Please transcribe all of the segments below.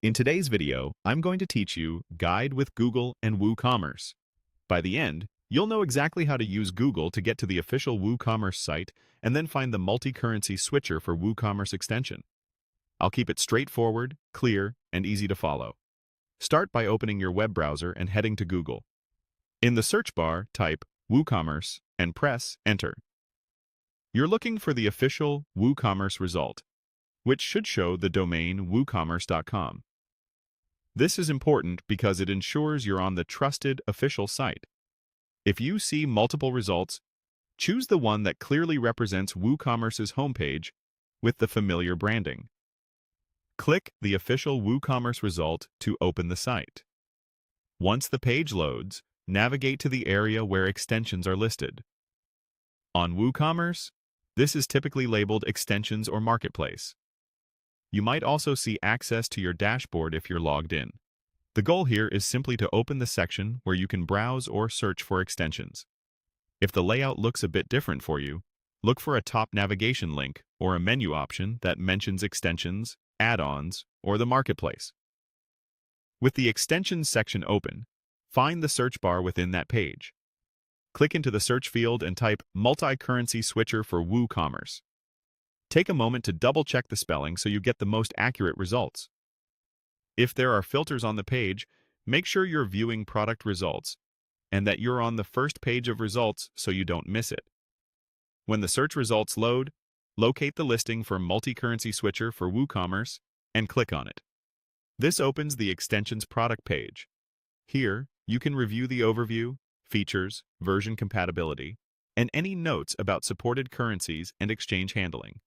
In today's video, I'm going to teach you Guide with Google and Woocommerce. By the end, you'll know exactly how to use Google to get to the official Woocommerce site and then find the multi-currency switcher for Woocommerce extension. I'll keep it straightforward, clear, and easy to follow. Start by opening your web browser and heading to Google. In the search bar, type Woocommerce and press Enter. You're looking for the official Woocommerce result, which should show the domain woocommerce.com. This is important because it ensures you're on the trusted official site. If you see multiple results, choose the one that clearly represents Woocommerce's homepage with the familiar branding. Click the official Woocommerce result to open the site. Once the page loads, navigate to the area where extensions are listed. On Woocommerce, this is typically labeled Extensions or Marketplace. You might also see access to your dashboard if you're logged in. The goal here is simply to open the section where you can browse or search for extensions. If the layout looks a bit different for you, look for a top navigation link or a menu option that mentions extensions, add-ons, or the marketplace. With the Extensions section open, find the search bar within that page. Click into the search field and type Multi-Currency Switcher for Woocommerce. Take a moment to double-check the spelling so you get the most accurate results. If there are filters on the page, make sure you're viewing product results and that you're on the first page of results so you don't miss it. When the search results load, locate the listing for Multi-Currency Switcher for Woocommerce and click on it. This opens the extensions product page. Here, you can review the overview, features, version compatibility, and any notes about supported currencies and exchange handling.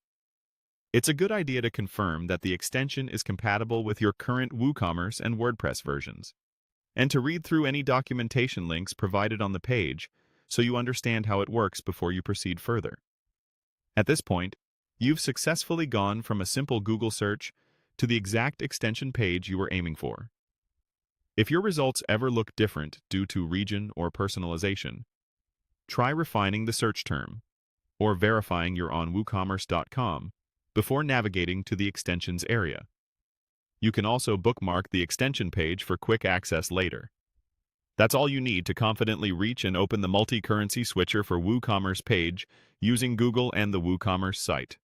It's a good idea to confirm that the extension is compatible with your current Woocommerce and WordPress versions, and to read through any documentation links provided on the page so you understand how it works before you proceed further. At this point, you've successfully gone from a simple Google search to the exact extension page you were aiming for. If your results ever look different due to region or personalization, try refining the search term or verifying you're on woocommerce.com before navigating to the extensions area. You can also bookmark the extension page for quick access later. That's all you need to confidently reach and open the multi-currency switcher for Woocommerce page using Google and the Woocommerce site.